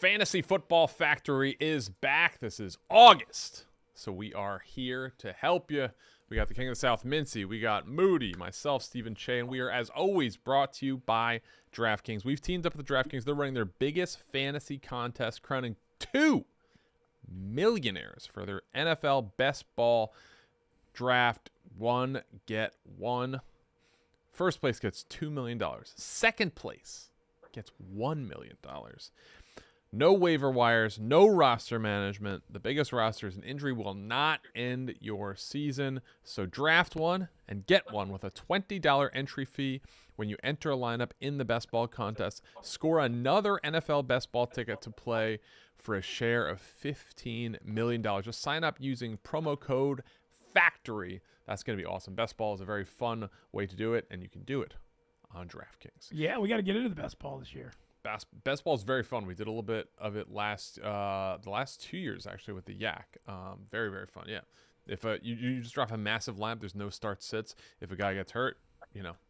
Fantasy Football Factory is back. This is August, so we are here to help you. We got the King of the South, Mintzy. We got Moody, myself, Stephen Cheah, and we are, as always, brought to you by DraftKings. We've teamed up with DraftKings. They're running their biggest fantasy contest, crowning 2 millionaires for their NFL Best Ball Draft. One, get one. First place gets $2 million. Second place gets $1 million. No waiver wires, no roster management. The biggest roster is an injury will not end your season. So draft one and get one with a $20 entry fee when you enter a lineup in the best ball contest. Score another NFL best ball ticket to play for a share of $15 million. Just sign up using promo code FACTORY. That's going to be awesome. Best ball is a very fun way to do it, and you can do it on DraftKings. Yeah, we got to get into the best ball this year. Best ball is very fun. We did a little bit of it the last 2 years actually with the Yak. Very, very fun. Yeah. If you just drop a massive lineup, there's no start sits. If a guy gets hurt,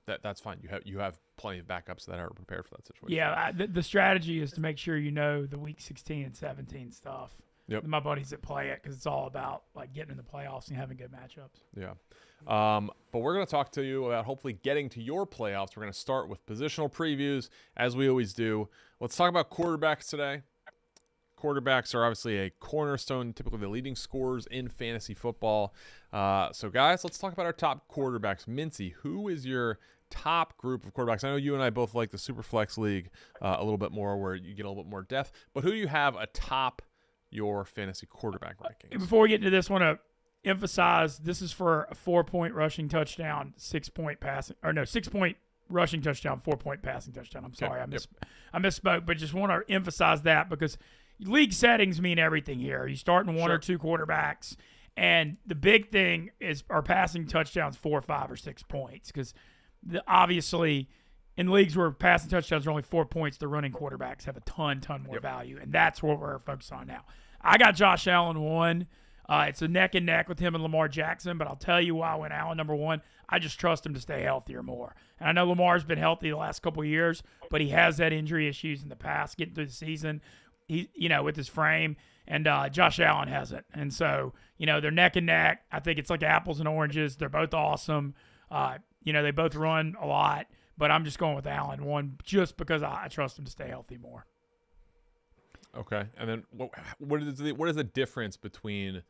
that's fine. You have plenty of backups that are prepared for that situation. Yeah, the strategy is to make sure you know the week 16 and 17 stuff. Yep. My buddies that play it because it's all about like getting in the playoffs and having good matchups. Yeah. But we're going to talk to you about hopefully getting to your playoffs. We're going to start with positional previews, as we always do. Let's talk about quarterbacks today. Quarterbacks are obviously a cornerstone, typically the leading scorers in fantasy football. So, guys, let's talk about our top quarterbacks. Mintzy, who is your top group of quarterbacks? I know you and I both like the Superflex League a little bit more, where you get a little bit more depth. But who do you have atop your fantasy quarterback rankings? Before we get into this, I want to emphasize this is for a 4-point rushing touchdown, 6-point passing, or no, 6-point rushing touchdown, 4-point passing touchdown. I'm sorry, Okay. I misspoke, but just want to emphasize that because league settings mean everything here. You start in one or two quarterbacks, and the big thing is our passing touchdowns 4, 5, or 6 points because obviously in leagues where passing touchdowns are only 4 points, the running quarterbacks have a ton more value, and that's what we're focused on now. I got Josh Allen 1. It's a neck and neck with him and Lamar Jackson, but I'll tell you why I went Allen number 1. I just trust him to stay healthier more. And I know Lamar's been healthy the last couple of years, but he has had injury issues in the past getting through the season. With his frame, and Josh Allen hasn't. And so, they're neck and neck. I think it's like apples and oranges. They're both awesome. They both run a lot, but I'm just going with Allen 1 just because I trust him to stay healthy more. Okay, and then what is the difference between,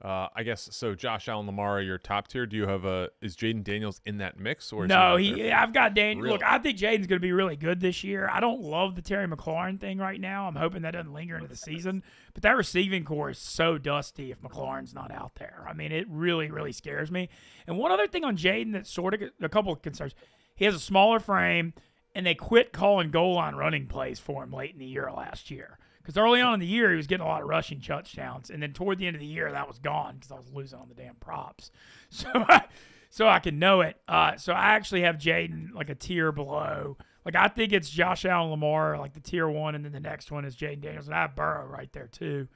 I guess, so Josh Allen, Lamar are your top tier? Do you have is Jaden Daniels in that mix, or is no? I've got Daniels. Really? Look, I think Jaden's going to be really good this year. I don't love the Terry McLaurin thing right now. I'm hoping that doesn't linger into the season. But that receiving core is so dusty if McLaurin's not out there. I mean, it really, really scares me. And one other thing on Jaden that's sort of a couple of concerns. He has a smaller frame, and they quit calling goal line running plays for him late in the year last year. Because early on in the year, he was getting a lot of rushing touchdowns. And then toward the end of the year, that was gone because I was losing on the damn props. So I can know it. So I actually have Jaden like a tier below. Like I think it's Josh Allen, Lamar, like the tier 1, and then the next one is Jaden Daniels. And I have Burrow right there too.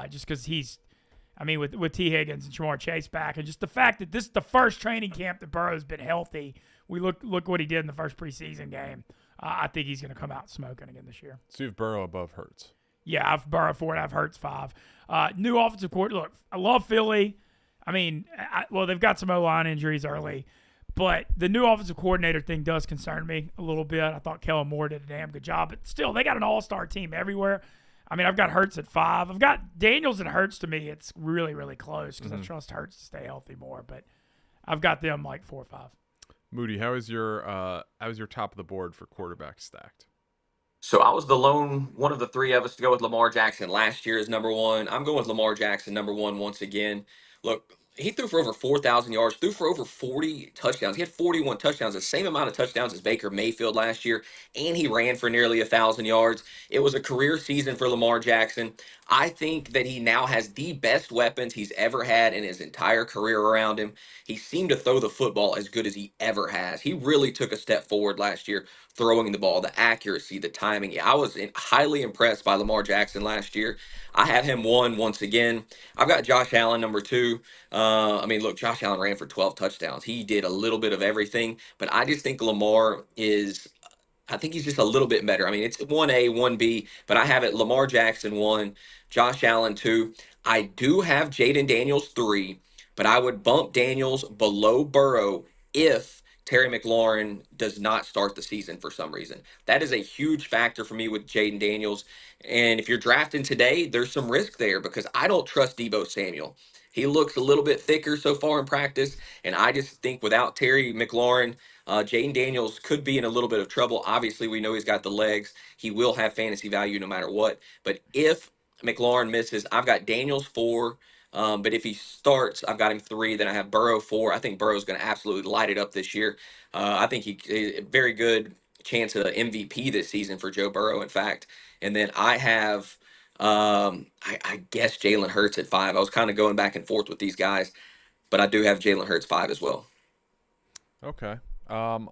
Just because with T. Higgins and Jamar Chase back. And just the fact that this is the first training camp that Burrow's been healthy. We look what he did in the first preseason game. I think he's going to come out smoking again this year. So you have Burrow above Hurts. Yeah, I've Burrow 4 and I've Hurts 5. New offensive coordinator. Look, I love Philly. I mean, they've got some O-line injuries early, but the new offensive coordinator thing does concern me a little bit. I thought Kellen Moore did a damn good job, but still, they got an all-star team everywhere. I mean, I've got Hurts at 5. I've got Daniels and Hurts to me. It's really, really close because I trust Hurts to stay healthy more, but I've got them like 4 or 5. Moody, how is your top of the board for quarterback stacked? So I was the lone one of the three of us to go with Lamar Jackson last year as number 1. I'm going with Lamar Jackson number 1 once again. Look, he threw for over 4,000 yards, threw for over 40 touchdowns. He had 41 touchdowns, the same amount of touchdowns as Baker Mayfield last year, and he ran for nearly 1,000 yards. It was a career season for Lamar Jackson. I think that he now has the best weapons he's ever had in his entire career around him. He seemed to throw the football as good as he ever has. He really took a step forward last year, throwing the ball, the accuracy, the timing. I was highly impressed by Lamar Jackson last year. I have him 1 once again. I've got Josh Allen number 2. Look, Josh Allen ran for 12 touchdowns. He did a little bit of everything, but I just think Lamar is I think he's just a little bit better. I mean, it's 1A, 1B, but I have it Lamar Jackson 1, Josh Allen 2. I do have Jaden Daniels 3, but I would bump Daniels below Burrow if Terry McLaurin does not start the season for some reason. That is a huge factor for me with Jaden Daniels. And if you're drafting today, there's some risk there because I don't trust Debo Samuel. He looks a little bit thicker so far in practice, and I just think without Terry McLaurin, Jaden Daniels could be in a little bit of trouble. Obviously, we know he's got the legs. He will have fantasy value no matter what. But if McLaurin misses, I've got Daniels 4. But if he starts, I've got him 3. Then I have Burrow 4. I think Burrow's going to absolutely light it up this year. I think he a very good chance of MVP this season for Joe Burrow, in fact. And then I have, I guess Jalen Hurts at 5. I was kind of going back and forth with these guys, but I do have Jalen Hurts 5 as well. Okay. I'm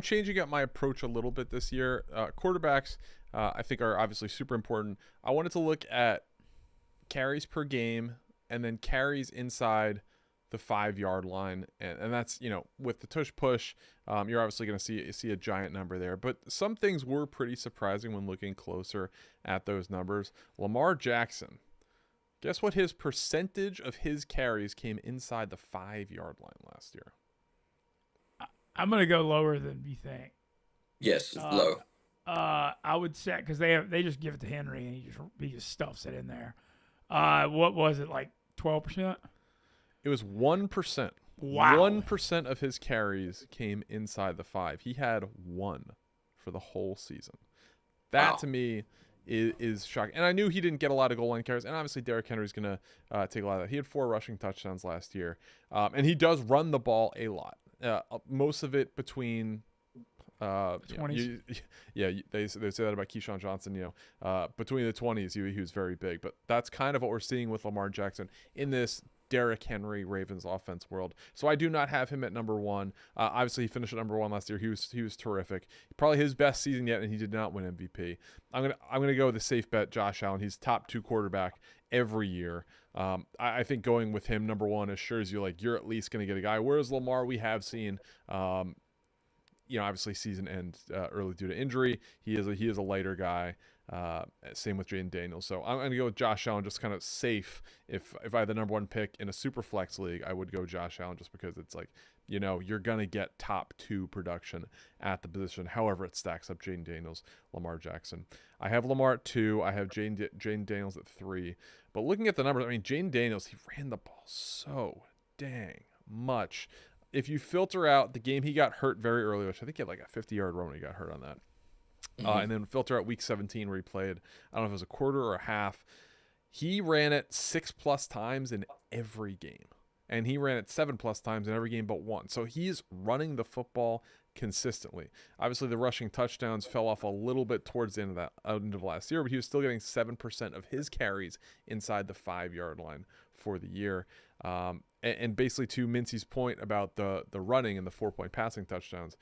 changing up my approach a little bit this year. Quarterbacks, I think, are obviously super important. I wanted to look at carries per game and then carries inside the 5-yard line, and that's, with the tush push, you're obviously going to see a giant number there. But some things were pretty surprising when looking closer at those numbers. Lamar Jackson, guess what his percentage of his carries came inside the 5-yard line last year? I'm gonna go lower than you think. Yes, low. I would say because they just give it to Henry and he just stuffs it in there. What was it, like 12%? It was 1%. Wow. 1% of his carries came inside the 5. He had 1 for the whole season. That to me is shocking. And I knew he didn't get a lot of goal line carries. And obviously Derrick Henry's going to take a lot of that. He had 4 rushing touchdowns last year. And he does run the ball a lot. Most of it between 20s. They say that about Keyshawn Johnson. Between the 20s, he was very big. But that's kind of what we're seeing with Lamar Jackson in this Derrick Henry Ravens offense world. So I do not have him at number 1. Obviously, he finished at number 1 last year. He was terrific. Probably his best season yet, and he did not win MVP. I'm gonna go with the safe bet, Josh Allen. He's top 2 quarterback every year. I think going with him number 1 assures you you're at least going to get a guy. Whereas Lamar, we have seen, obviously season end early due to injury. He is a lighter guy. Same with Jaden Daniels. So I'm going to go with Josh Allen, just kind of safe. If I had the number 1 pick in a super flex league, I would go Josh Allen just because it's you're going to get top 2 production at the position. However, it stacks up Jaden Daniels, Lamar Jackson. I have Lamar at 2. I have Jaden Daniels at 3. But looking at the numbers, Jaden Daniels, he ran the ball so dang much. If you filter out the game he got hurt very early, which I think he had a 50-yard run when he got hurt on that. And then filter out week 17 where he played, I don't know if it was a quarter or a half. He ran it 6+ times in every game. And he ran it 7+ times in every game but 1. So he's running the football consistently. Obviously, the rushing touchdowns fell off a little bit towards the end of last year, but he was still getting 7% of his carries inside the 5-yard line for the year. And basically, to Mincy's point about the running and the 4-point passing touchdowns,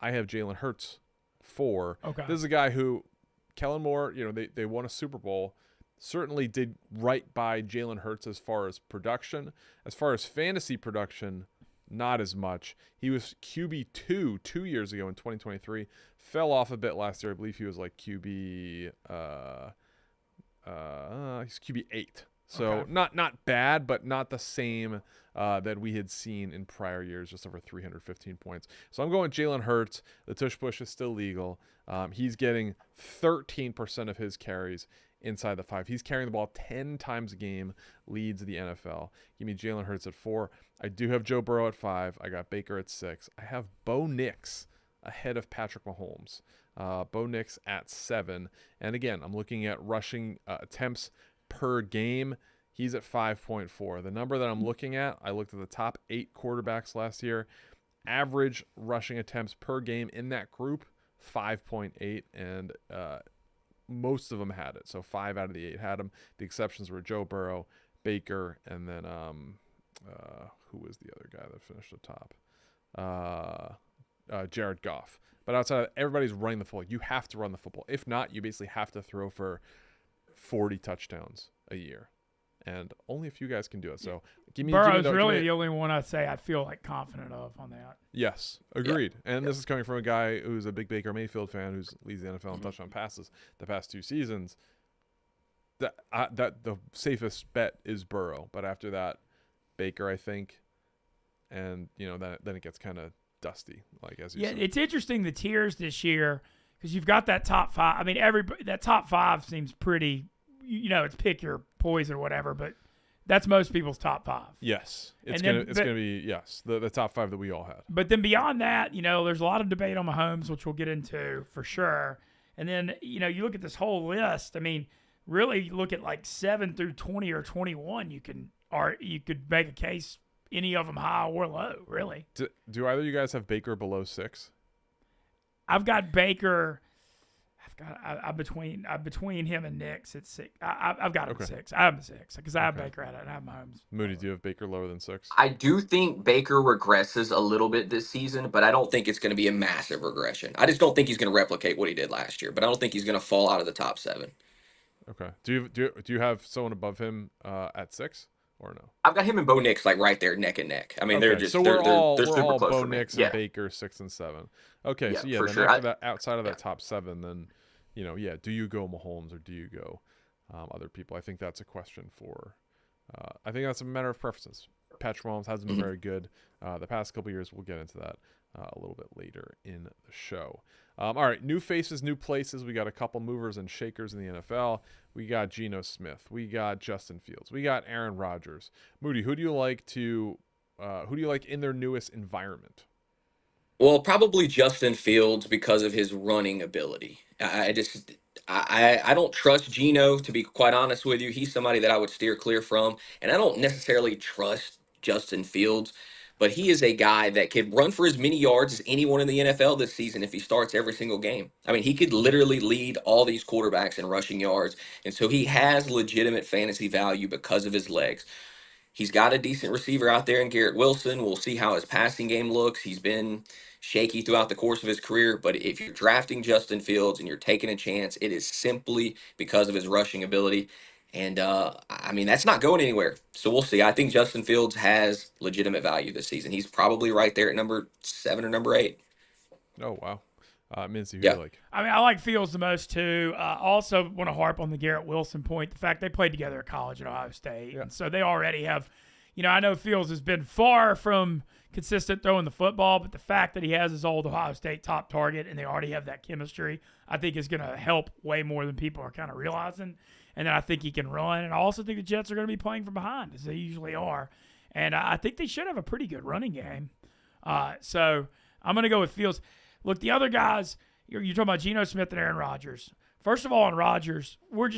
I have Jalen Hurts 4. Okay. This is a guy who, Kellen Moore, they won a Super Bowl, certainly did right by Jalen Hurts as far as production. As far as fantasy production, not as much. He was QB2 2 years ago in 2023. Fell off a bit last year. I believe he was QB he's QB8. So okay. not bad, but not the same that we had seen in prior years, just over 315 points. So I'm going Jalen Hurts. The tush push is still legal. He's getting 13% of his carries inside the 5. He's carrying the ball 10 times a game, leads the NFL. Give me Jalen Hurts at 4. I do have Joe Burrow at 5. I got Baker at 6. I have Bo Nix ahead of Patrick Mahomes. Bo Nix at 7. And again, I'm looking at rushing attempts per game. He's at 5.4. The number that I'm looking at, I looked at the top 8 quarterbacks last year. Average rushing attempts per game in that group, 5.8. And most of them had it. So 5 out of the 8 had him. The exceptions were Joe Burrow, Baker, and then who was the other guy that finished at top? Jared Goff. But outside of everybody's running the football. You have to run the football. If not, you basically have to throw for 40 touchdowns a year. and only a few guys can do it. So give me Burrow's give me really the only one I'd say I feel like confident of on that. Yes, agreed. And this is coming from a guy who's a big Baker Mayfield fan, who's leads the NFL in touchdown passes the past 2 seasons. That the safest bet is Burrow, but after that, Baker, I think, and then it gets kind of dusty, like as you said. It's interesting the tiers this year because you've got that top 5. I mean, that top 5 seems pretty. It's pick your poison or whatever, but that's most people's top 5. Yes, it's gonna be the top 5 that we all had. But then beyond that, there's a lot of debate on Mahomes, which we'll get into for sure. And then you look at this whole list. I mean, really look at like 7 through 20 or 21. You could make a case any of them high or low. Really. Do either of you guys have Baker below 6? I've got Baker. I'm between him and Nick's at 6. I've got him at 6. I have him at 6 because I have Baker at it and I have Mahomes. Moody, do you have Baker lower than 6? I do think Baker regresses a little bit this season, but I don't think it's going to be a massive regression. I just don't think he's going to replicate what he did last year, but I don't think he's going to fall out of the top 7. Okay. Do you have someone above him at 6 or no? I've got him and Bo Nix like right there, neck and neck. I mean, they're just we're all super close Bo for me. Nix and Baker 6 and 7. Okay, Yeah, so for then sure. after that, outside of that top 7, then do you go Mahomes or do you go other people? I think that's a question for. I think that's a matter of preferences. Patrick Mahomes hasn't been very good the past couple of years. We'll get into that a little bit later in the show. All right, new faces, new places. We got a couple movers and shakers in the NFL. We got Geno Smith. We got Justin Fields. We got Aaron Rodgers. Moody, who do you like in their newest environment? Well, probably Justin Fields because of his running ability. I don't trust Geno, to be quite honest with you. He's somebody that I would steer clear from, and I don't necessarily trust Justin Fields, but he is a guy that could run for as many yards as anyone in the NFL this season if he starts every single game. I mean, he could literally lead all these quarterbacks in rushing yards, and so he has legitimate fantasy value because of his legs. He's got a decent receiver out there in Garrett Wilson. We'll see how his passing game looks. He's been shaky throughout the course of his career, but if you're drafting Justin Fields and you're taking a chance, it is simply because of his rushing ability. And, I mean, that's not going anywhere. So we'll see. I think Justin Fields has legitimate value this season. He's probably right there at number 7 or number 8. Oh, wow. Mintz, who do you like? I mean, I like Fields the most, too. Also want to harp on the Garrett Wilson point. The fact they played together at college at Ohio State. Yeah. And so they already have, I know Fields has been far from consistent throwing the football, but the fact that he has his old Ohio State top target and they already have that chemistry, I think is going to help way more than people are kind of realizing. And then I think he can run. And I also think the Jets are going to be playing from behind, as they usually are. And I think they should have a pretty good running game. So I'm going to go with Fields. Look, the other guys, you're talking about Geno Smith and Aaron Rodgers. First of all, on Rodgers, we're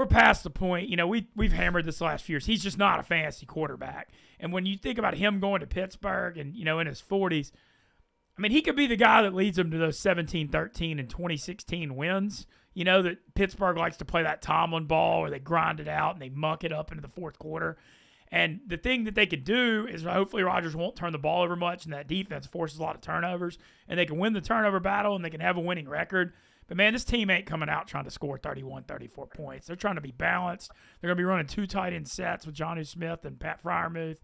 past the point. We've hammered this the last few years. He's just not a fantasy quarterback. And when you think about him going to Pittsburgh and, in his 40s, I mean, he could be the guy that leads them to those 17-13 and 2016 wins. That Pittsburgh likes to play that Tomlin ball where they grind it out and they muck it up into the fourth quarter. And the thing that they could do is hopefully Rodgers won't turn the ball over much, and that defense forces a lot of turnovers, and they can win the turnover battle, and they can have a winning record. But, man, this team ain't coming out trying to score 31, 34 points. They're trying to be balanced. They're going to be running 2 tight end sets with Jonnu Smith and Pat Freiermuth.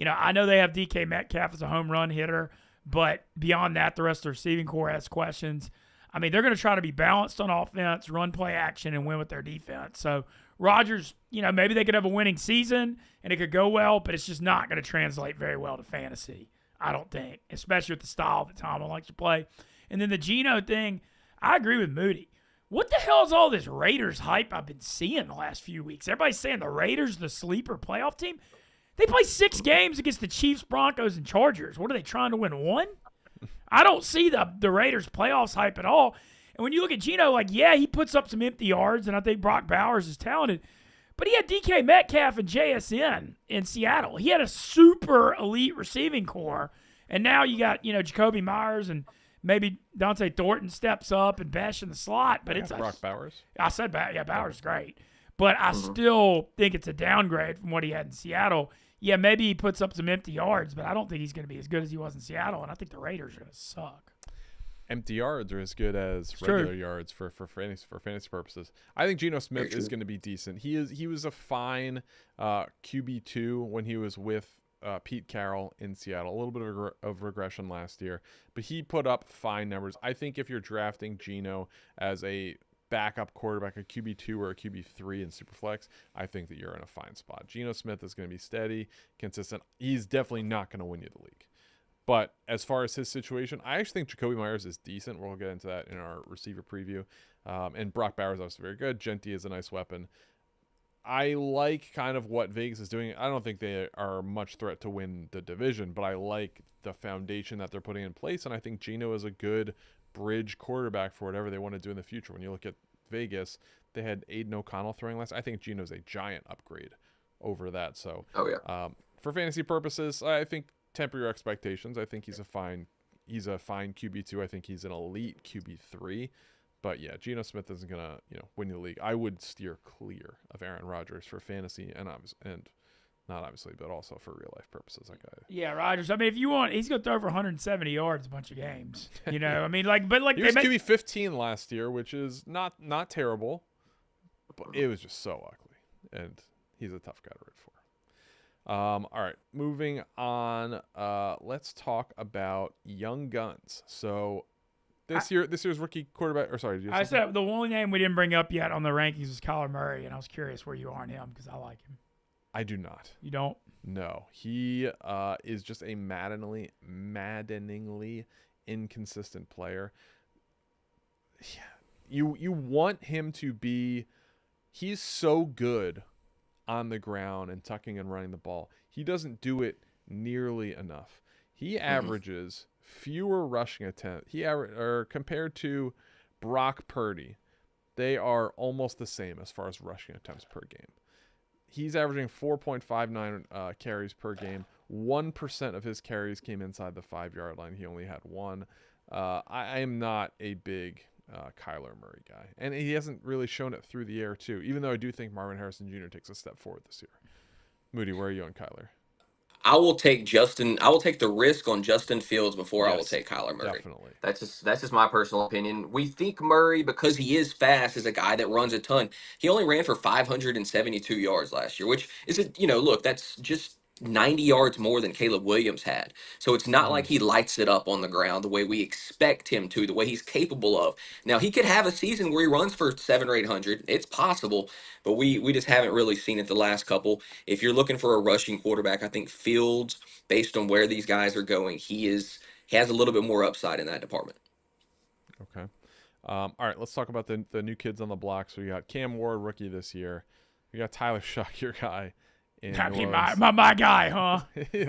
I know they have DK Metcalf as a home run hitter, but beyond that, the rest of the receiving core has questions. I mean, they're going to try to be balanced on offense, run play action, and win with their defense. So, Rodgers, maybe they could have a winning season and it could go well, but it's just not going to translate very well to fantasy, I don't think, especially with the style that Tomlin likes to play. And then the Geno thing, I agree with Moody. What the hell is all this Raiders hype I've been seeing the last few weeks? Everybody's saying the Raiders, the sleeper playoff team. They play 6 games against the Chiefs, Broncos, and Chargers. What are they trying to win? 1? I don't see the Raiders playoffs hype at all. And when you look at Geno, he puts up some empty yards, and I think Brock Bowers is talented. But he had DK Metcalf and JSN in Seattle. He had a super elite receiving core. And now you got, Jacoby Myers and maybe Dante Thornton steps up and Besh in the slot. But it's Brock Bowers. I said, Bowers is great. But I still think it's a downgrade from what he had in Seattle. Yeah, maybe he puts up some empty yards, but I don't think he's going to be as good as he was in Seattle. And I think the Raiders are going to suck. empty yards are as good as regular yards for fantasy purposes. I think Geno Smith is going to be decent. He was a fine QB2 when he was with Pete Carroll in Seattle. A little bit of regression last year, but he put up fine numbers. I think if you're drafting Geno as a backup quarterback, a QB2 or a QB3 in Superflex, I think that you're in a fine spot. Geno Smith is going to be steady, consistent. He's definitely not going to win you the league. But as far as his situation, I actually think Jacoby Myers is decent. We'll get into that in our receiver preview. And Brock Bowers is obviously very good. Gentry is a nice weapon. I like kind of what Vegas is doing. I don't think they are much threat to win the division, but I like the foundation that they're putting in place. And I think Geno is a good bridge quarterback for whatever they want to do in the future. When you look at Vegas, they had Aiden O'Connell throwing last. I think Geno's a giant upgrade over that. So for fantasy purposes, I think temper your expectations. I think he's a fine QB2. I think he's an elite QB3. But yeah, Geno Smith isn't gonna win the league. I would steer clear of Aaron Rodgers for fantasy and not obviously, but also for real life purposes. Yeah, Rodgers. I mean, if you want, he's going to throw over 170 yards a bunch of games. I mean, he was QB 15 last year, which is not terrible, but it was just so ugly, and he's a tough guy to root for. All right, moving on. Let's talk about young guns. So this year's rookie quarterback. Or sorry, I said the only name we didn't bring up yet on the rankings was Kyler Murray, and I was curious where you are on him because I like him. I do not. You don't? No, he is just a maddeningly inconsistent player. Yeah. You want him to be. He's so good on the ground and tucking and running the ball. He doesn't do it nearly enough. He averages fewer rushing attempts. Compared to Brock Purdy, they are almost the same as far as rushing attempts per game. He's averaging 4.59 carries per game. 1% of his carries came inside the 5-yard line. He only had one. I am not a big Kyler Murray guy. And he hasn't really shown it through the air, too, even though I do think Marvin Harrison Jr. takes a step forward this year. Moody, where are you on Kyler? I will take the risk on Justin Fields before I will take Kyler Murray. Definitely. That's just my personal opinion. We think Murray, because he is fast, is a guy that runs a ton. He only ran for 572 yards last year, which is that's just 90 yards more than Caleb Williams had. So it's not like he lights it up on the ground the way we expect him to, the way he's capable of. Now, he could have a season where he runs for 700 or 800. It's possible, but we just haven't really seen it the last couple. If you're looking for a rushing quarterback, I think Fields, based on where these guys are going, he has a little bit more upside in that department. Okay. All right, let's talk about the new kids on the block. So you got Cam Ward, rookie this year. You got Tyler Shuck, your guy. My guy, huh?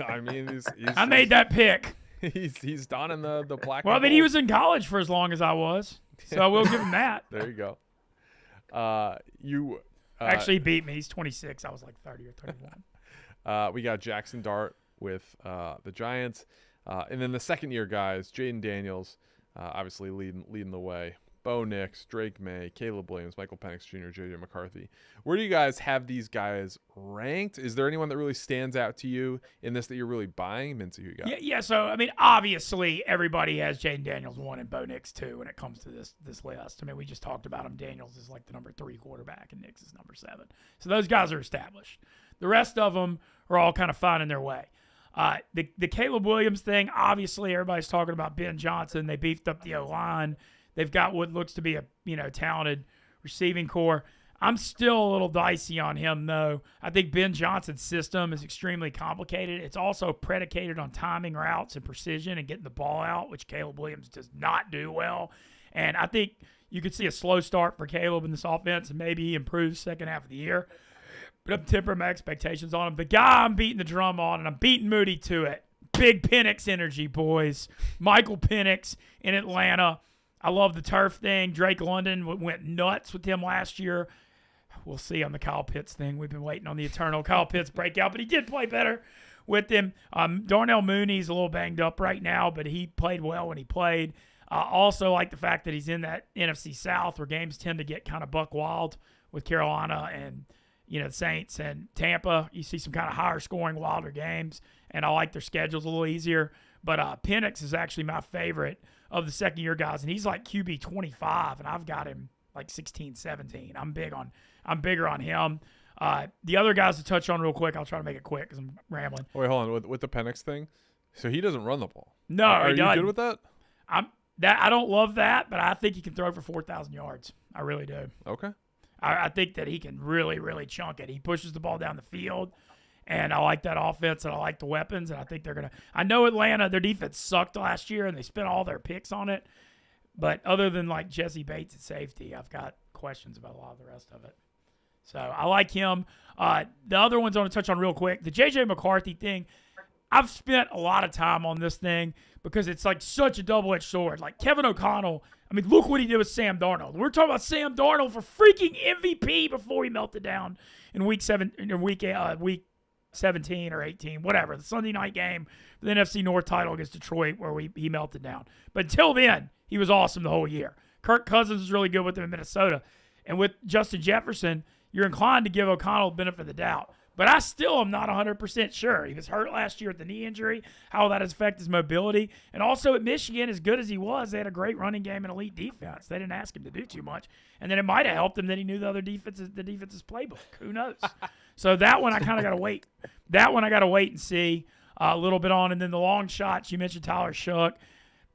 I mean, I made that pick. He's done in the black. Well, I mean, he was in college for as long as I was, so I will give him that. There you go. You actually beat me. He's 26. I was like 30 or 31. We got Jackson Dart with the Giants, and then the second-year guys: Jaden Daniels, obviously leading the way. Bo Nix, Drake May, Caleb Williams, Michael Penix Jr., J.J. McCarthy. Where do you guys have these guys ranked? Is there anyone that really stands out to you in this that you're really buying? Mintz, who you got? Yeah. So, I mean, obviously, everybody has Jaden Daniels 1 and Bo Nix 2 when it comes to this list. I mean, we just talked about him. Daniels is like the number 3 quarterback, and Nix is number 7. So those guys are established. The rest of them are all kind of finding their way. The Caleb Williams thing, obviously, everybody's talking about Ben Johnson. They beefed up the O-line. They've got what looks to be a talented receiving core. I'm still a little dicey on him, though. I think Ben Johnson's system is extremely complicated. It's also predicated on timing routes and precision and getting the ball out, which Caleb Williams does not do well. And I think you could see a slow start for Caleb in this offense, and maybe he improves second half of the year. But I'm tempering my expectations on him. The guy I'm beating the drum on, and I'm beating Moody to it, big Penix energy, boys. Michael Penix in Atlanta. I love the turf thing. Drake London went nuts with him last year. We'll see on the Kyle Pitts thing. We've been waiting on the eternal Kyle Pitts breakout, but he did play better with him. Darnell Mooney's a little banged up right now, but he played well when he played. Also like the fact that he's in that NFC South where games tend to get kind of buck wild with Carolina and the Saints and Tampa. You see some kind of higher scoring, wilder games, and I like their schedules a little easier. But Penix is actually my favorite of the second-year guys, and he's like QB 25, and I've got him like 16, 17. I'm bigger on him. The other guys to touch on real quick, I'll try to make it quick because I'm rambling. Wait, hold on. With the Penix thing, so he doesn't run the ball. No, are he you doesn't. good with that? I don't love that, but I think he can throw for 4,000 yards. I really do. Okay. I think that he can really, really chunk it. He pushes the ball down the field, and I like that offense, and I like the weapons, and I think they're going to – I know Atlanta, their defense sucked last year, and they spent all their picks on it, but other than like Jesse Bates at safety, I've got questions about a lot of the rest of it. So I like him. The other ones I want to touch on real quick, the J.J. McCarthy thing, I've spent a lot of time on this thing because it's like such a double-edged sword. Like Kevin O'Connell, I mean, look what he did with Sam Darnold. We're talking about Sam Darnold for freaking MVP before he melted down in week 17 or 18, whatever, the Sunday night game for the NFC North title against Detroit where he melted down. But until then, he was awesome the whole year. Kirk Cousins was really good with him in Minnesota. And with Justin Jefferson, you're inclined to give O'Connell the benefit of the doubt. But I still am not 100% sure. He was hurt last year with the knee injury, how that has affected his mobility. And also at Michigan, as good as he was, they had a great running game and elite defense. They didn't ask him to do too much. And then it might have helped him that he knew the defense's playbook. Who knows? So that one I kind of got to wait. That one I got to wait and see a little bit on. And then the long shots, you mentioned Tyler Shook.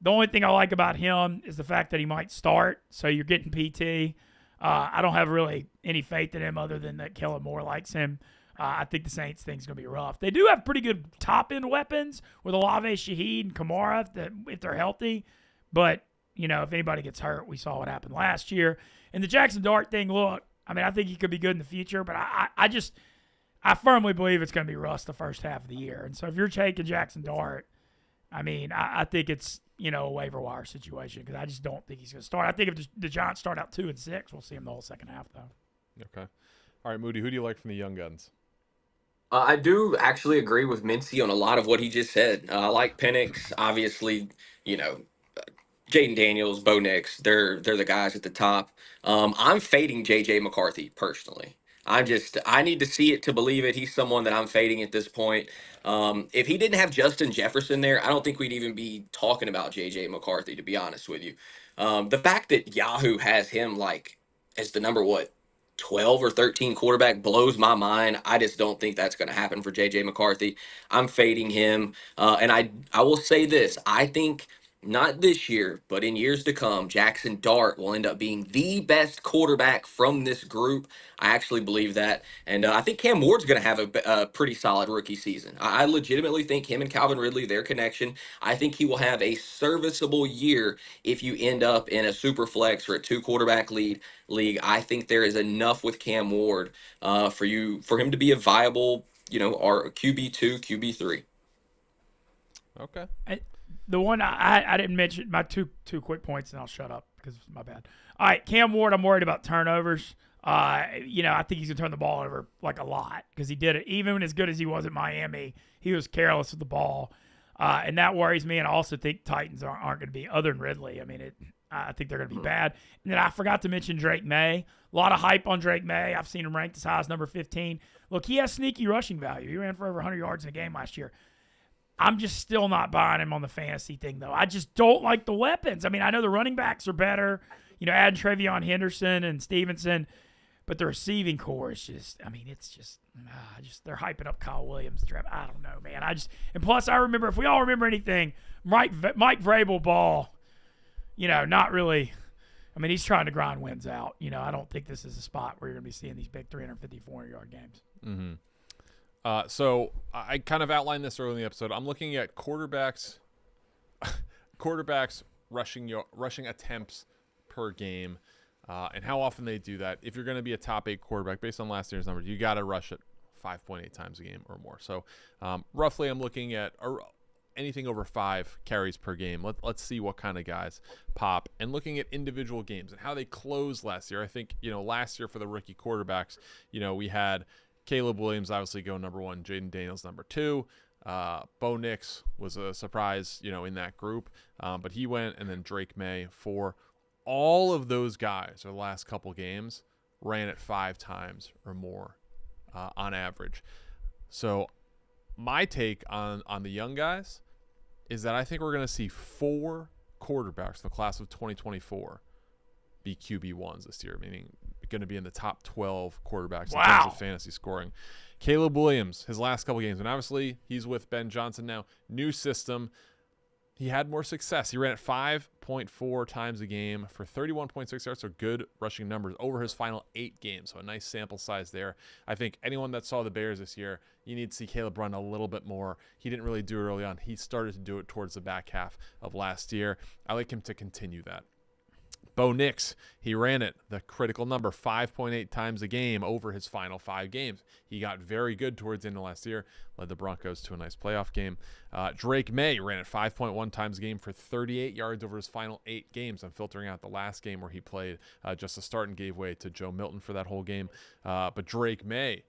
The only thing I like about him is the fact that he might start. So you're getting PT. I don't have really any faith in him other than that Kellen Moore likes him. I think the Saints thing's going to be rough. They do have pretty good top-end weapons with Olave, Shaheed, and Kamara if they're healthy. But, you know, if anybody gets hurt, we saw what happened last year. And the Jackson Dart thing, look, I mean, I think he could be good in the future, but I firmly believe it's going to be rust the first half of the year. And so if you're taking Jackson Dart, I mean, I think it's, you know, a waiver wire situation because I just don't think he's going to start. I think if the Giants start out 2-6, we'll see him the whole second half, though. Okay. All right, Moody, who do you like from the young guns? I do actually agree with Mincy on a lot of what he just said. I like Penix, obviously, you know, Jaden Daniels, Bo Nix, they're the guys at the top. I'm fading JJ McCarthy personally. I need to see it to believe it. He's someone that I'm fading at this point. If he didn't have Justin Jefferson there, I don't think we'd even be talking about JJ McCarthy, to be honest with you. The fact that Yahoo has him like as the number 12 or 13 quarterback blows my mind. I just don't think that's going to happen for JJ McCarthy. I'm fading him. And I will say this. I think not this year, but in years to come, Jackson Dart will end up being the best quarterback from this group. I actually believe that. And I think Cam Ward's going to have a pretty solid rookie season. I legitimately think him and Calvin Ridley, their connection, I think he will have a serviceable year if you end up in a super flex or a 2-quarterback league. I think there is enough with Cam Ward for him to be a viable, you know, our QB2, QB3. Okay. The one I didn't mention, my two quick points, and I'll shut up because it's my bad. All right, Cam Ward, I'm worried about turnovers. You know, I think he's going to turn the ball over like a lot because he did it. Even as good as he was at Miami, he was careless with the ball. And that worries me. And I also think Titans aren't going to be, other than Ridley. I mean, I think they're going to be bad. And then I forgot to mention Drake May. A lot of hype on Drake May. I've seen him ranked as high as number 15. Look, he has sneaky rushing value. He ran for over 100 yards in a game last year. I'm just still not buying him on the fantasy thing, though. I just don't like the weapons. I mean, I know the running backs are better, you know, adding Travion Henderson and Stevenson, but the receiving core is just, I mean, it's just they're hyping up Kyle Williams. I don't know, man. And plus, I remember, if we all remember anything, Mike Vrabel ball, you know, not really. I mean, he's trying to grind wins out. You know, I don't think this is a spot where you're going to be seeing these big 350, 400-yard games. Mm-hmm. So I kind of outlined this early in the episode. I'm looking at quarterbacks rushing attempts per game, and how often they do that. If you're going to be a top 8 quarterback, based on last year's numbers, you got to rush it 5.8 times a game or more. So roughly, I'm looking at anything over 5 carries per game. Let's see what kind of guys pop. And looking at individual games and how they closed last year. I think, you know, last year for the rookie quarterbacks, you know, we had Caleb Williams obviously go number 1, Jaden Daniels number 2. Bo Nix was a surprise, you know, in that group, but he went, and then Drake May. For all of those guys, or the last couple games, ran it 5 times or more on average. So my take on the young guys is that I think we're going to see 4 quarterbacks in the class of 2024 be QB1s this year, meaning going to be in the top 12 quarterbacks in terms of fantasy scoring. Caleb Williams, his last couple games, and obviously he's with Ben Johnson now. New system. He had more success. He ran at 5.4 times a game for 31.6 yards, so good rushing numbers over his final 8 games. So a nice sample size there. I think anyone that saw the Bears this year, you need to see Caleb run a little bit more. He didn't really do it early on. He started to do it towards the back half of last year. I like him to continue that. Bo Nix, he ran it, the critical number, 5.8 times a game over his final 5 games. He got very good towards the end of last year, led the Broncos to a nice playoff game. Drake May ran it 5.1 times a game for 38 yards over his final 8 games. I'm filtering out the last game where he played just a start and gave way to Joe Milton for that whole game. But Drake May,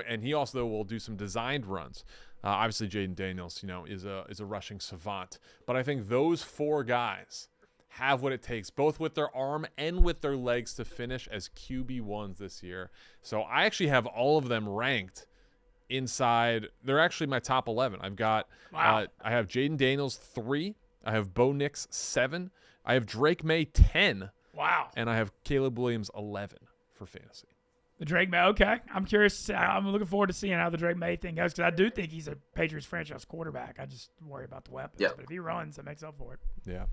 and he also will do some designed runs. Obviously, Jaden Daniels, is a rushing savant. But I think those 4 guys have what it takes, both with their arm and with their legs, to finish as QB1s this year. So I actually have all of them ranked inside. They're actually my top 11. I've got, I have Jaden Daniels 3. I have Bo Nix 7. I have Drake May 10. Wow. And I have Caleb Williams 11 for fantasy. The Drake May, okay. I'm curious. I'm looking forward to seeing how the Drake May thing goes, because I do think he's a Patriots franchise quarterback. I just worry about the weapons. Yep. But if he runs, it makes up for it. Yeah.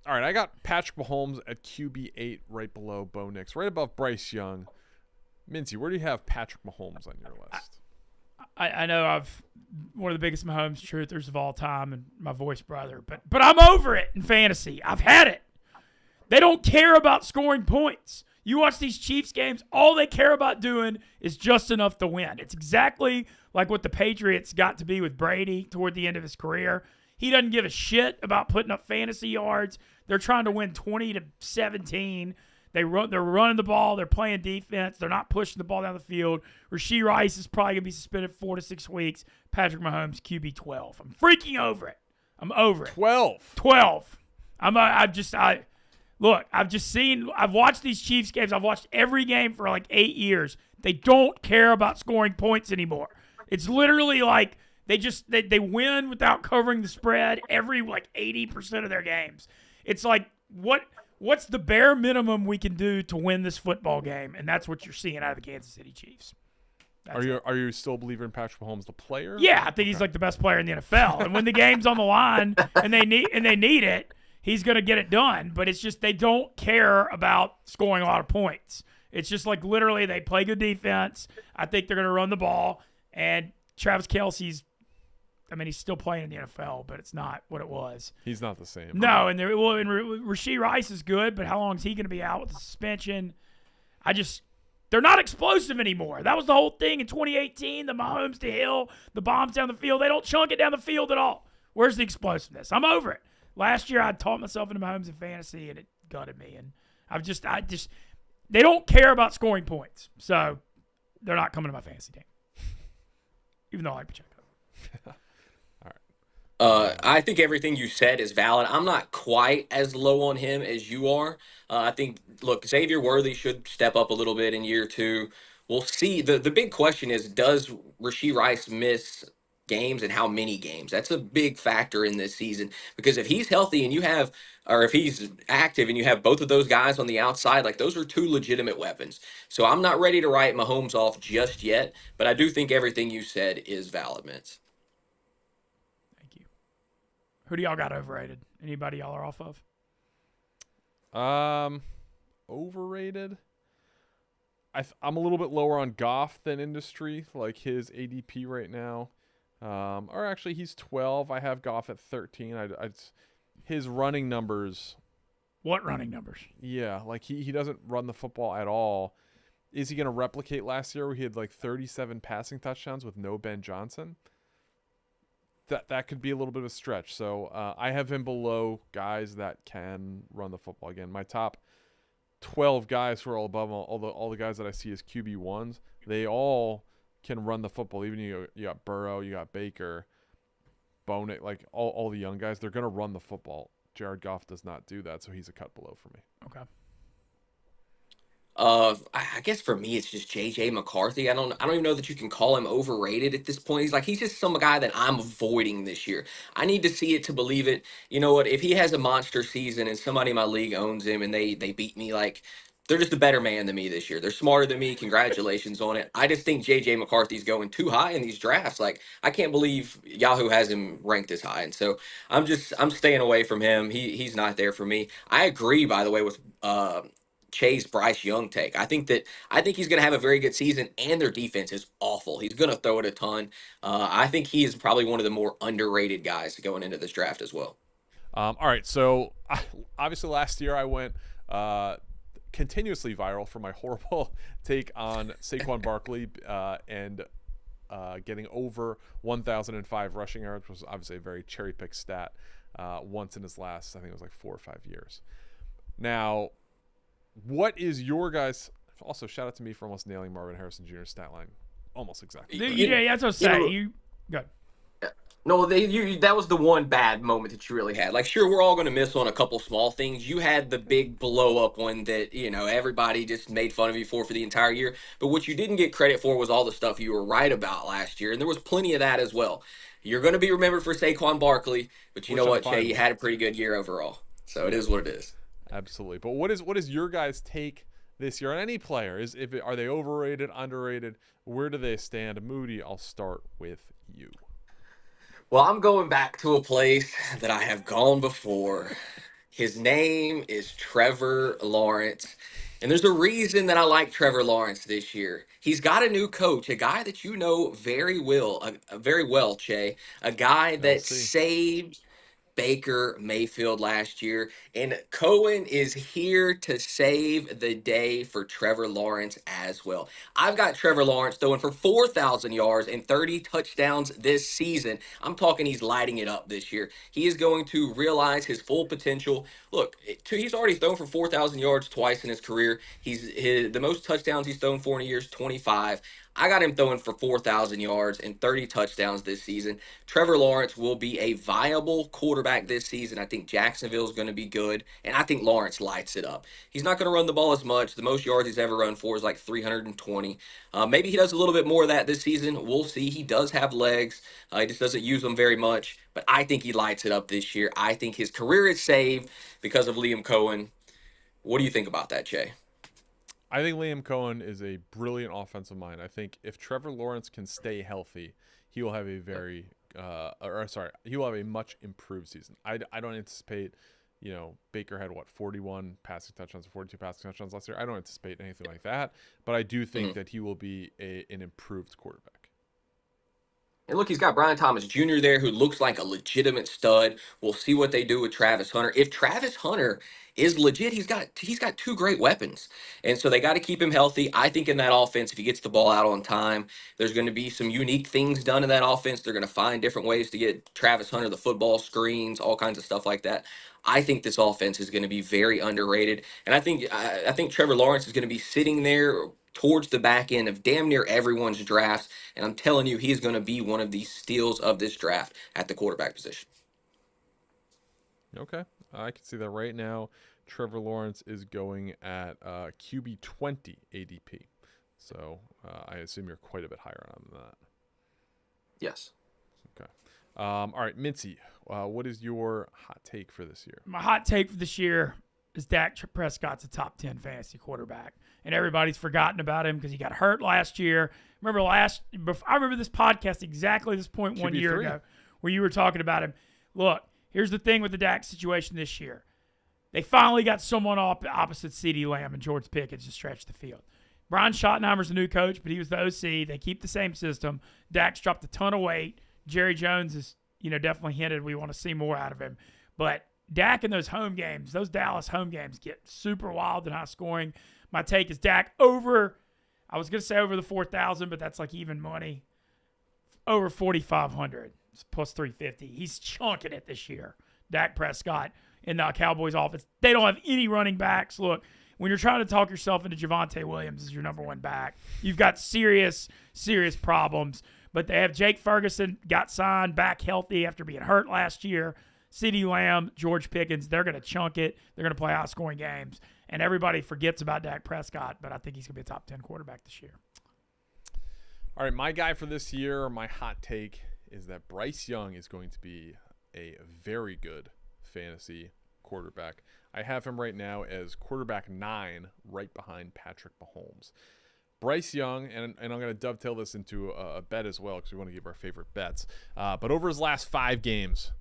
All right, I got Patrick Mahomes at QB8 right below Bo Nix, right above Bryce Young. Mincy, where do you have Patrick Mahomes on your list? I know I've one of the biggest Mahomes truthers of all time and my voice brother, but I'm over it in fantasy. I've had it. They don't care about scoring points. You watch these Chiefs games, all they care about doing is just enough to win. It's exactly like what the Patriots got to be with Brady toward the end of his career. He doesn't give a shit about putting up fantasy yards. They're trying to win 20-17. They're running the ball. They're playing defense. They're not pushing the ball down the field. Rashee Rice is probably going to be suspended 4 to 6 weeks. Patrick Mahomes, QB 12. I'm freaking over it. I'm over it. 12. I've watched these Chiefs games. I've watched every game for like 8 years. They don't care about scoring points anymore. It's literally like they win without covering the spread every like 80% of their games. It's like, what's the bare minimum we can do to win this football game? And that's what you're seeing out of the Kansas City Chiefs. Are you still a believer in Patrick Mahomes, the player? Yeah, I think he's like the best player in the NFL. And when the game's on the line and they need it, he's going to get it done. But it's just they don't care about scoring a lot of points. It's just like literally they play good defense. I think they're going to run the ball. And Travis Kelce's, he's still playing in the NFL, but it's not what it was. He's not the same. No, and Rashee Rice is good, but how long is he going to be out with the suspension? They're not explosive anymore. That was the whole thing in 2018, the Mahomes to Hill, the bombs down the field. They don't chunk it down the field at all. Where's the explosiveness? I'm over it. Last year, I taught myself into Mahomes in fantasy, and it gutted me. And they don't care about scoring points, so they're not coming to my fantasy team, even though I like Pacheco. I think everything you said is valid. I'm not quite as low on him as you are. I think, look, Xavier Worthy should step up a little bit in year 2. We'll see. The big question is, does Rashee Rice miss games, and how many games? That's a big factor in this season, because if he's healthy and if he's active and you have both of those guys on the outside, like, those are 2 legitimate weapons. So I'm not ready to write Mahomes off just yet, but I do think everything you said is valid, Mintz. Who do y'all got overrated? Anybody y'all are off of? Overrated? I'm a little bit lower on Goff than industry, like his ADP right now. Or actually, he's 12. I have Goff at 13. His running numbers. What running numbers? Yeah, like he doesn't run the football at all. Is he going to replicate last year where he had like 37 passing touchdowns with no Ben Johnson? That could be a little bit of a stretch. So I have him below guys that can run the football. Again, my top 12 guys who are all above all the guys that I see as QB1s, they all can run the football. Even you got Burrow, you got Baker, Bonet, like all the young guys, they're going to run the football. Jared Goff does not do that, so he's a cut below for me. Okay. I guess for me, it's just JJ McCarthy. I don't even know that you can call him overrated at this point. He's just some guy that I'm avoiding this year. I need to see it to believe it. You know what? If he has a monster season and somebody in my league owns him and they beat me, like they're just a better man than me this year. They're smarter than me. Congratulations on it. I just think JJ McCarthy's going too high in these drafts. Like I can't believe Yahoo has him ranked this high, and so I'm staying away from him. He's not there for me. I agree, by the way, with Cheah's Bryce Young take. I think he's going to have a very good season, and their defense is awful. He's going to throw it a ton. I think he is probably one of the more underrated guys going into this draft as well. All right, so obviously last year I went continuously viral for my horrible take on Saquon Barkley and getting over 1,005 rushing yards, which was obviously a very cherry-picked stat once in his last, I think it was like 4 or 5 years. Now, what is your guys? Also, shout out to me for almost nailing Marvin Harrison Jr.'s stat line, almost exactly. Yeah, that's what I'm saying. You good? No, that was the one bad moment that you really had. Like, sure, we're all going to miss on a couple small things. You had the big blow up one that everybody just made fun of you for the entire year. But what you didn't get credit for was all the stuff you were right about last year, and there was plenty of that as well. You're going to be remembered for Saquon Barkley, but you know what, Cheah, you had a pretty good year overall. So it is what it is. Absolutely. But what is your guys' take this year on any player? Are they overrated, underrated? Where do they stand? Moody, I'll start with you. Well, I'm going back to a place that I have gone before. His name is Trevor Lawrence. And there's a reason that I like Trevor Lawrence this year. He's got a new coach, a guy that you know very well, Cheah, a guy that saved Baker Mayfield last year, and Cohen is here to save the day for Trevor Lawrence as well. I've got Trevor Lawrence throwing for 4,000 yards and 30 touchdowns this season. I'm talking he's lighting it up this year. He is going to realize his full potential. Look, he's already thrown for 4,000 yards twice in his career. The most touchdowns he's thrown for in a year is 25. I got him throwing for 4,000 yards and 30 touchdowns this season. Trevor Lawrence will be a viable quarterback this season. I think Jacksonville is going to be good, and I think Lawrence lights it up. He's not going to run the ball as much. The most yards he's ever run for is like 320. Maybe he does a little bit more of that this season. We'll see. He does have legs. He just doesn't use them very much, but I think he lights it up this year. I think his career is saved because of Liam Cohen. What do you think about that, Cheah? I think Liam Cohen is a brilliant offensive mind. I think if Trevor Lawrence can stay healthy, he will have he will have a much improved season. I don't anticipate, Baker had 41 passing touchdowns or 42 passing touchdowns last year. I don't anticipate anything like that, but I do think that he will be an improved quarterback. And look, he's got Brian Thomas Jr. there, who looks like a legitimate stud. We'll see what they do with Travis Hunter. If Travis Hunter is legit, he's got two great weapons. And so they got to keep him healthy. I think in that offense, if he gets the ball out on time, there's going to be some unique things done in that offense. They're going to find different ways to get Travis Hunter the football, screens, all kinds of stuff like that. I think this offense is going to be very underrated. And I think Trevor Lawrence is going to be sitting there towards the back end of damn near everyone's drafts. And I'm telling you, he's going to be one of the steals of this draft at the quarterback position. Okay. I can see that right now. Trevor Lawrence is going at QB 20 ADP. So I assume you're quite a bit higher on that. Yes. Okay. All right, Mintzy, what is your hot take for this year? My hot take for this year is Dak Prescott's a top 10 fantasy quarterback. And everybody's forgotten about him because he got hurt last year. I remember this podcast exactly this point 1 year ago where you were talking about him. Look, here's the thing with the Dak situation this year. They finally got someone opposite CeeDee Lamb and George Pickens to stretch the field. Brian Schottenheimer's the new coach, but he was the OC. They keep the same system. Dak's dropped a ton of weight. Jerry Jones has, definitely hinted we want to see more out of him. But Dak in those home games, those Dallas home games get super wild and high scoring. My take is Dak over, I was going to say over the 4,000, but that's like even money. Over 4,500. It's plus 350. He's chunking it this year. Dak Prescott in the Cowboys offense. They don't have any running backs. Look, when you're trying to talk yourself into Javonte Williams as your number one back, you've got serious, serious problems. But they have Jake Ferguson, got signed, back healthy after being hurt last year. CeeDee Lamb, George Pickens, they're going to chunk it. They're going to play high-scoring games. and everybody forgets about Dak Prescott, but I think he's going to be a top 10 quarterback this year. All right, my guy for this year, my hot take is that Bryce Young is going to be a very good fantasy quarterback. I have him right now as quarterback 9, right behind Patrick Mahomes. Bryce Young, and I'm going to dovetail this into a bet as well because we want to give our favorite bets. But over his last 5 games,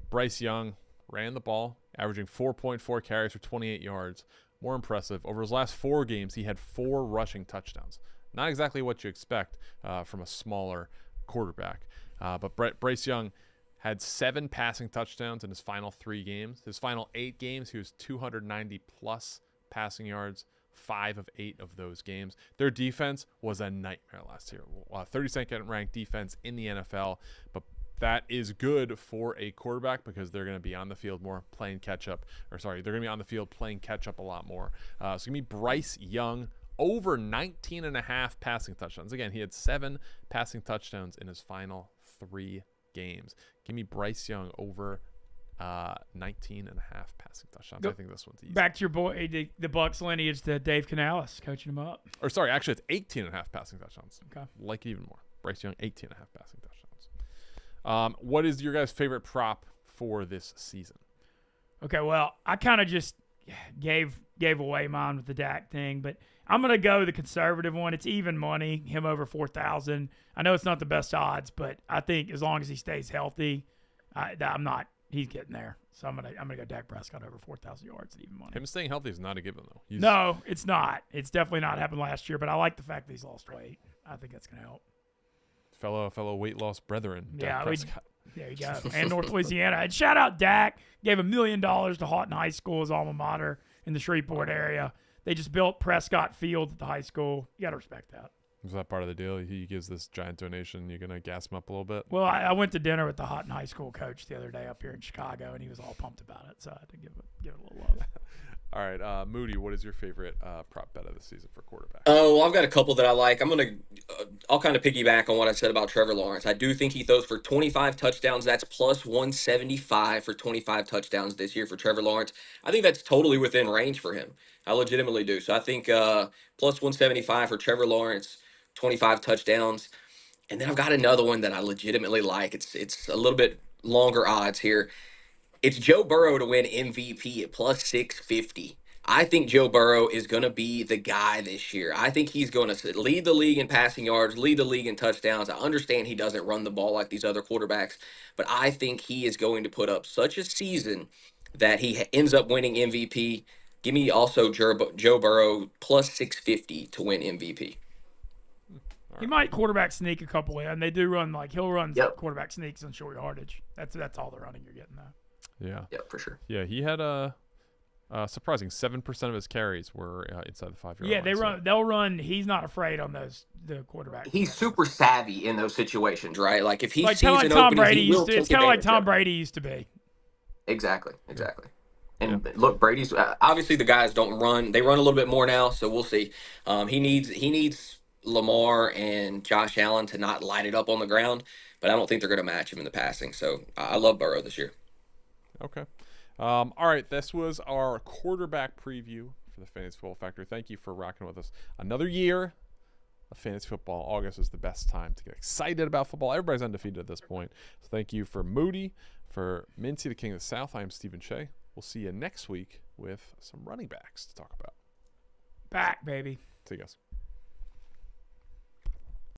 Bryce Young ran the ball, averaging 4.4 carries for 28 yards. More impressive, over his last 4 games, he had 4 rushing touchdowns. Not exactly what you expect from a smaller quarterback. But Bryce Young had 7 passing touchdowns in his final 3 games. His final 8 games, he was 290-plus passing yards, 5 of 8 of those games. Their defense was a nightmare last year. 32nd ranked defense in the NFL, but that is good for a quarterback because they're going to be on the field more playing catch up. They're going to be on the field playing catch up a lot more. So give me Bryce Young over 19.5 passing touchdowns. Again, he had 7 passing touchdowns in his final 3 games. Give me Bryce Young over 19.5 passing touchdowns. I think this one's easy. Back to your boy, the Bucs lineage, to Dave Canales coaching him up. Or sorry, actually it's 18.5 passing touchdowns. Okay. Like even more. Bryce Young, 18.5 passing touchdowns. What is your guys' favorite prop for this season? Okay, well, I kind of just gave away mine with the Dak thing, but I'm going to go the conservative one. It's even money, him over 4,000. I know it's not the best odds, but I think as long as he stays healthy, he's getting there. So I'm gonna go Dak Prescott over 4,000 yards at even money. Him staying healthy is not a given, though. No, it's not. It's definitely not happened last year, but I like the fact that he's lost weight. I think that's going to help. Fellow weight loss brethren, Dak Prescott. There you go. And North Louisiana. And shout out Dak. Gave $1 million to Houghton High School, his alma mater in the Shreveport area. They just built Prescott Field at the high school. You got to respect that. Was that part of the deal? He gives this giant donation. You're going to gas him up a little bit? Well, I went to dinner with the Houghton High School coach the other day up here in Chicago, and he was all pumped about it. So I had to give it a little love. All right, Moody, what is your favorite prop bet of the season for quarterback? Oh, well, I've got a couple that I like. I'll kind of piggyback on what I said about Trevor Lawrence. I do think he throws for 25 touchdowns. That's plus 175 for 25 touchdowns this year for Trevor Lawrence. I think that's totally within range for him. I legitimately do. So I think plus 175 for Trevor Lawrence, 25 touchdowns. And then I've got another one that I legitimately like. It's a little bit longer odds here. It's Joe Burrow to win MVP at plus 650. I think Joe Burrow is going to be the guy this year. I think he's going to lead the league in passing yards, lead the league in touchdowns. I understand he doesn't run the ball like these other quarterbacks, but I think he is going to put up such a season that he ends up winning MVP. Give me also Joe Burrow plus 650 to win MVP. He might quarterback sneak a couple in. They do run he'll run quarterback sneaks on short yardage. That's all the running you're getting though. Yeah, for sure. Yeah, he had a surprising 7% of his carries were inside the 5-yard line. Yeah, they'll run. He's not afraid on the quarterback. He's super savvy in those situations, right? Like if he sees like an Tom opening, Brady he will take it's kind of like advantage Tom of it. Brady used to be. Exactly. And look, Brady's obviously the guys don't run. They run a little bit more now, so we'll see. He needs Lamar and Josh Allen to not light it up on the ground, but I don't think they're going to match him in the passing. So I love Burrow this year. Okay. All right. This was our quarterback preview for the Fantasy Football Factory. Thank you for rocking with us. Another year of fantasy football. August is the best time to get excited about football. Everybody's undefeated at this point. So thank you for Moody, for Mintzy, the King of the South. I am Stephen Cheah. We'll see you next week with some running backs to talk about. Back, baby. See you guys.